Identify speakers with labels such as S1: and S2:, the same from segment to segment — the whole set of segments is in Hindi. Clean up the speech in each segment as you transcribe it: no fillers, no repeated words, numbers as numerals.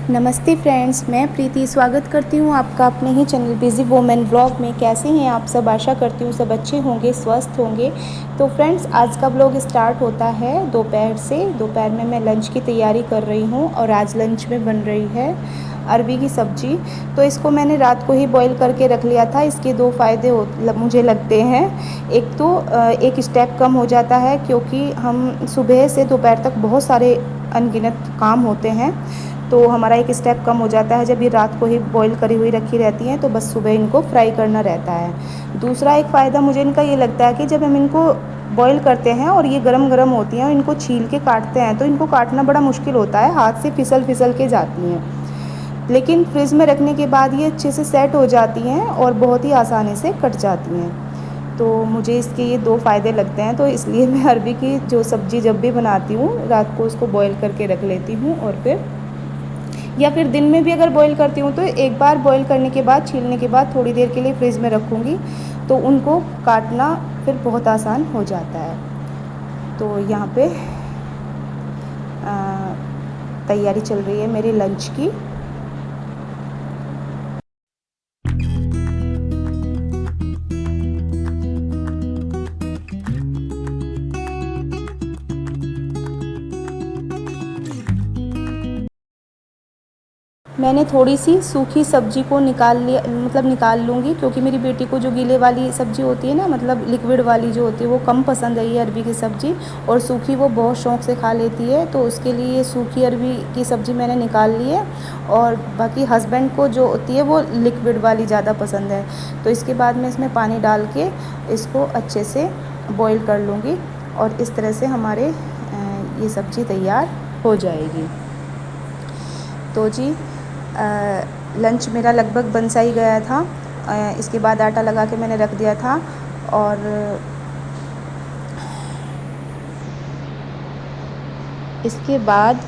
S1: नमस्ते फ्रेंड्स, मैं प्रीति स्वागत करती हूँ आपका अपने ही चैनल बिज़ी वुमेन व्लॉग में। कैसे हैं आप सब? आशा करती हूँ सब अच्छे होंगे, स्वस्थ होंगे। तो फ्रेंड्स, आज का व्लॉग स्टार्ट होता है दोपहर से। दोपहर में मैं लंच की तैयारी कर रही हूँ और आज लंच में बन रही है अरबी की सब्ज़ी। तो इसको मैंने रात को ही बॉईल करके रख लिया था। इसके दो फ़ायदे मुझे लगते हैं। एक तो एक स्टेप कम हो जाता है, क्योंकि हम सुबह से दोपहर तक बहुत सारे अनगिनत काम होते हैं, तो हमारा एक स्टेप कम हो जाता है। जब ये रात को ही बॉईल करी हुई रखी रहती हैं तो बस सुबह इनको फ्राई करना रहता है। दूसरा एक फ़ायदा मुझे इनका ये लगता है कि जब हम इनको बॉईल करते हैं और ये गरम गरम होती हैं और इनको छील के काटते हैं तो इनको काटना बड़ा मुश्किल होता है, हाथ से फिसल फिसल के जाती हैं। लेकिन फ्रिज में रखने के बाद ये अच्छे से सेट हो जाती हैं और बहुत ही आसानी से कट जाती हैं। तो मुझे इसके ये दो फ़ायदे लगते हैं, तो इसलिए मैं अरबी की जो सब्ज़ी जब भी बनाती हूँ रात को उसको बॉईल करके रख लेती हूँ, और फिर दिन में भी अगर बॉईल करती हूँ तो एक बार बॉईल करने के बाद, छीलने के बाद थोड़ी देर के लिए फ्रिज में रखूँगी तो उनको काटना फिर बहुत आसान हो जाता है। तो यहाँ पे तैयारी चल रही है मेरे लंच की। मैंने थोड़ी सी सूखी सब्ज़ी को निकाल लूँगी, क्योंकि मेरी बेटी को जो गीले वाली सब्ज़ी होती है ना, मतलब लिक्विड वाली जो होती है, वो कम पसंद है ये अरबी की सब्ज़ी, और सूखी वो बहुत शौक़ से खा लेती है। तो उसके लिए ये सूखी अरबी की सब्ज़ी मैंने निकाल ली है, और बाकी हस्बैंड को जो होती है वो लिक्विड वाली ज़्यादा पसंद है। तो इसके बाद मैं इसमें पानी डाल के इसको अच्छे से बॉईल कर लूँगी, और इस तरह से हमारे ये सब्ज़ी तैयार हो जाएगी। तो जी लंच मेरा लगभग बन सा ही गया था। इसके बाद आटा लगा के मैंने रख दिया था, और इसके बाद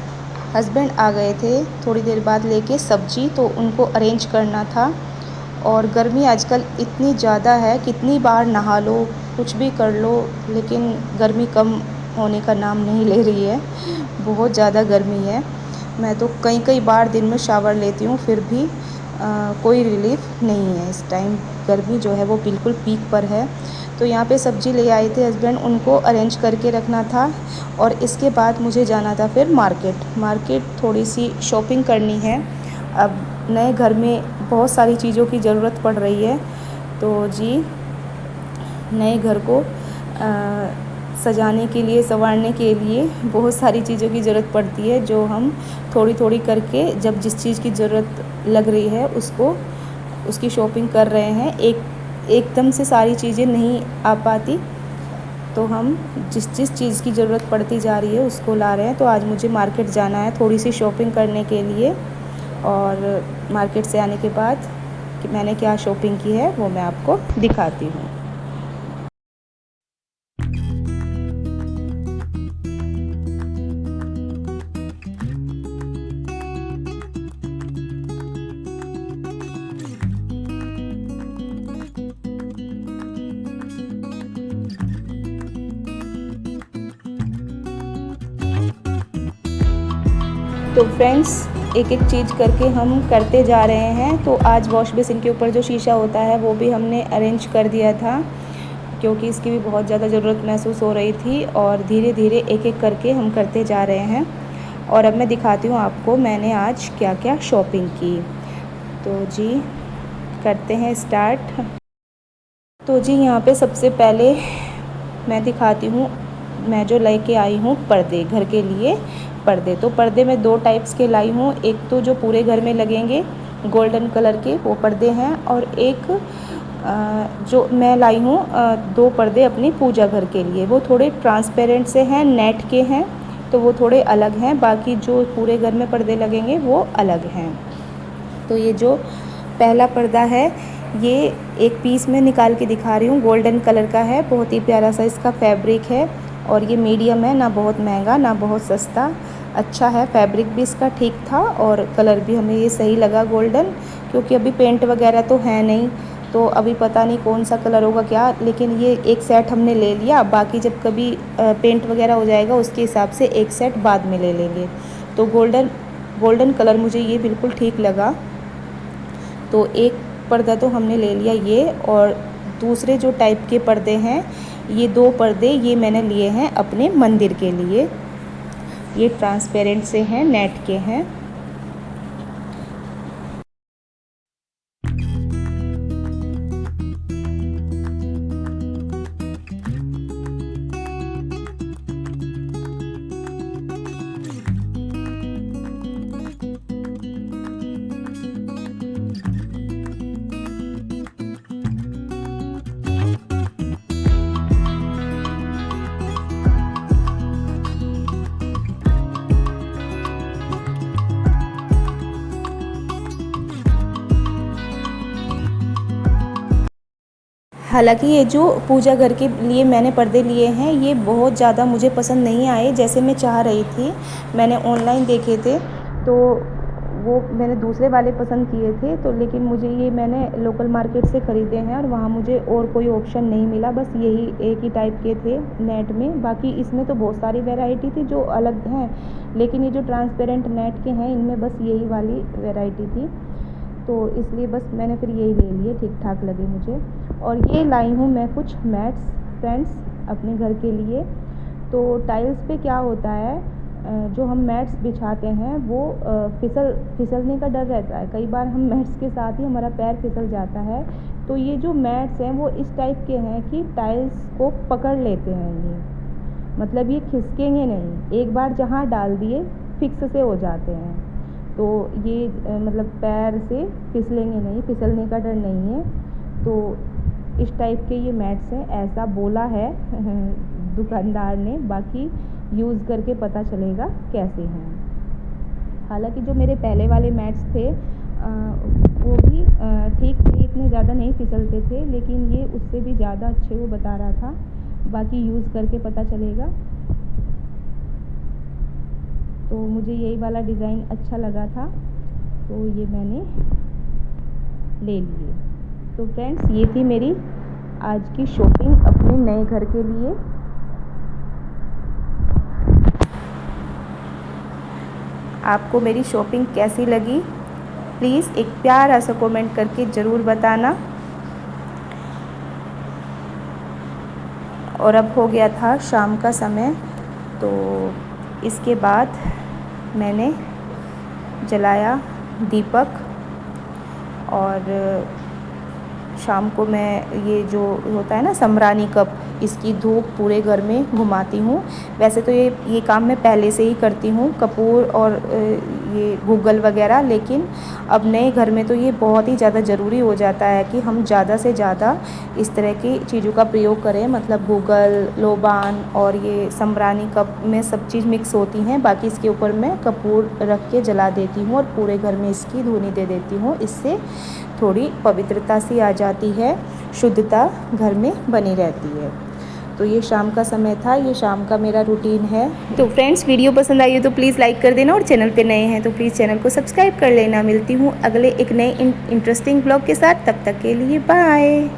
S1: हस्बैंड आ गए थे थोड़ी देर बाद लेके सब्ज़ी, तो उनको अरेंज करना था। और गर्मी आजकल इतनी ज़्यादा है, कितनी बार नहा लो, कुछ भी कर लो, लेकिन गर्मी कम होने का नाम नहीं ले रही है। बहुत ज़्यादा गर्मी है। मैं तो कई बार दिन में शावर लेती हूँ, फिर भी कोई रिलीफ़ नहीं है। इस टाइम गर्मी जो है वो बिल्कुल पीक पर है। तो यहाँ पे सब्ज़ी ले आए थे हस्बैंड, उनको अरेंज करके रखना था, और इसके बाद मुझे जाना था फिर मार्केट थोड़ी सी शॉपिंग करनी है। अब नए घर में बहुत सारी चीज़ों की ज़रूरत पड़ रही है, तो जी नए घर को सजाने के लिए, संवारने के लिए बहुत सारी चीज़ों की ज़रूरत पड़ती है, जो हम थोड़ी थोड़ी करके जब जिस चीज़ की ज़रूरत लग रही है उसकी शॉपिंग कर रहे हैं। एकदम से सारी चीज़ें नहीं आ पाती, तो हम जिस चीज़ की ज़रूरत पड़ती जा रही है उसको ला रहे हैं। तो आज मुझे मार्केट जाना है थोड़ी सी शॉपिंग करने के लिए, और मार्केट से आने के बाद कि मैंने क्या शॉपिंग की है वो मैं आपको दिखाती हूँ। तो फ्रेंड्स, एक एक चीज़ करके हम करते जा रहे हैं। तो आज वॉश बेसिन के ऊपर जो शीशा होता है वो भी हमने अरेंज कर दिया था, क्योंकि इसकी भी बहुत ज़्यादा ज़रूरत महसूस हो रही थी, और धीरे धीरे एक एक करके हम करते जा रहे हैं। और अब मैं दिखाती हूँ आपको मैंने आज क्या क्या शॉपिंग की। तो जी करते हैं स्टार्ट। तो जी यहाँ पे सबसे पहले मैं दिखाती हूँ मैं जो लेके आई हूँ पर्दे, घर के लिए पर्दे। तो पर्दे मैं दो टाइप्स के लाई हूँ। एक तो जो पूरे घर में लगेंगे गोल्डन कलर के वो पर्दे हैं, और एक जो मैं लाई हूँ दो पर्दे अपनी पूजा घर के लिए, वो थोड़े ट्रांसपेरेंट से हैं, नेट के हैं, तो वो थोड़े अलग हैं। बाकी जो पूरे घर में पर्दे लगेंगे वो अलग हैं। तो ये जो पहला पर्दा है ये एक पीस में निकाल के दिखा रही हूँ, गोल्डन कलर का है, बहुत ही प्यारा सा इसका फैब्रिक है, और ये मीडियम है, ना बहुत महंगा ना बहुत सस्ता, अच्छा है। फैब्रिक भी इसका ठीक था, और कलर भी हमें ये सही लगा गोल्डन, क्योंकि अभी पेंट वगैरह तो है नहीं, तो अभी पता नहीं कौन सा कलर होगा क्या, लेकिन ये एक सेट हमने ले लिया। बाकी जब कभी पेंट वगैरह हो जाएगा उसके हिसाब से एक सेट बाद में ले लेंगे। तो गोल्डन गोल्डन कलर मुझे ये बिल्कुल ठीक लगा। तो एक पर्दा तो हमने ले लिया ये, और दूसरे जो टाइप के पर्दे हैं, ये 2 पर्दे ये मैंने लिए हैं अपने मंदिर के लिए। ये ट्रांसपेरेंट से हैं, नेट के हैं। हालांकि ये जो पूजा घर के लिए मैंने पर्दे लिए हैं, ये बहुत ज़्यादा मुझे पसंद नहीं आए जैसे मैं चाह रही थी। मैंने ऑनलाइन देखे थे तो वो मैंने दूसरे वाले पसंद किए थे, तो लेकिन मुझे ये मैंने लोकल मार्केट से ख़रीदे हैं और वहाँ मुझे और कोई ऑप्शन नहीं मिला, बस यही एक ही टाइप के थे नेट में। बाकी इसमें तो बहुत सारी वैरायटी थी जो अलग हैं, लेकिन ये जो ट्रांसपेरेंट नेट के हैं इनमें बस यही वाली वैरायटी थी, तो इसलिए बस मैंने फिर यही ले लिए, ठीक ठाक लगे मुझे। और ये लाई हूँ मैं कुछ मैट्स फ्रेंड्स अपने घर के लिए। तो टाइल्स पे क्या होता है, जो हम मैट्स बिछाते हैं वो फिसलने का डर रहता है। कई बार हम मैट्स के साथ ही हमारा पैर फिसल जाता है। तो ये जो मैट्स हैं वो इस टाइप के हैं कि टाइल्स को पकड़ लेते हैं ये, मतलब ये खिसकेंगे नहीं, एक बार जहाँ डाल दिए फिक्स से हो जाते हैं। तो ये मतलब पैर से फिसलेंगे नहीं, फिसलने का डर नहीं है। तो इस टाइप के ये मैट्स हैं, ऐसा बोला है दुकानदार ने, बाकी यूज़ करके पता चलेगा कैसे हैं। हालांकि जो मेरे पहले वाले मैट्स थे वो भी ठीक थे, इतने ज़्यादा नहीं फिसलते थे, लेकिन ये उससे भी ज़्यादा अच्छे वो बता रहा था, बाकी यूज़ करके पता चलेगा। तो मुझे यही वाला डिज़ाइन अच्छा लगा था तो ये मैंने ले लिए। तो फ्रेंड्स ये थी मेरी आज की शॉपिंग अपने नए घर के लिए। आपको मेरी शॉपिंग कैसी लगी प्लीज़ एक प्यारा सा कमेंट करके ज़रूर बताना। और अब हो गया था शाम का समय, तो इसके बाद मैंने जलाया दीपक, और शाम को मैं ये जो होता है ना समरानी कप, इसकी धूप पूरे घर में घुमाती हूँ। वैसे तो ये काम मैं पहले से ही करती हूँ, कपूर और ये गूगल वगैरह, लेकिन अब नए घर में तो ये बहुत ही ज़्यादा ज़रूरी हो जाता है कि हम ज़्यादा से ज़्यादा इस तरह की चीज़ों का प्रयोग करें। मतलब गूगल, लोबान और ये समरानी कप में सब चीज़ मिक्स होती हैं। बाकी इसके ऊपर मैं कपूर रख के जला देती हूँ और पूरे घर में इसकी धुनी दे देती हूँ। इससे थोड़ी पवित्रता सी आ जाती है, शुद्धता घर में बनी रहती है। तो ये शाम का समय था, ये शाम का मेरा रूटीन है। तो फ्रेंड्स वीडियो पसंद आई हो तो प्लीज़ लाइक कर देना, और चैनल पे नए हैं तो प्लीज़ चैनल को सब्सक्राइब कर लेना। मिलती हूँ अगले एक नए इंटरेस्टिंग ब्लॉग के साथ, तब तक के लिए बाय।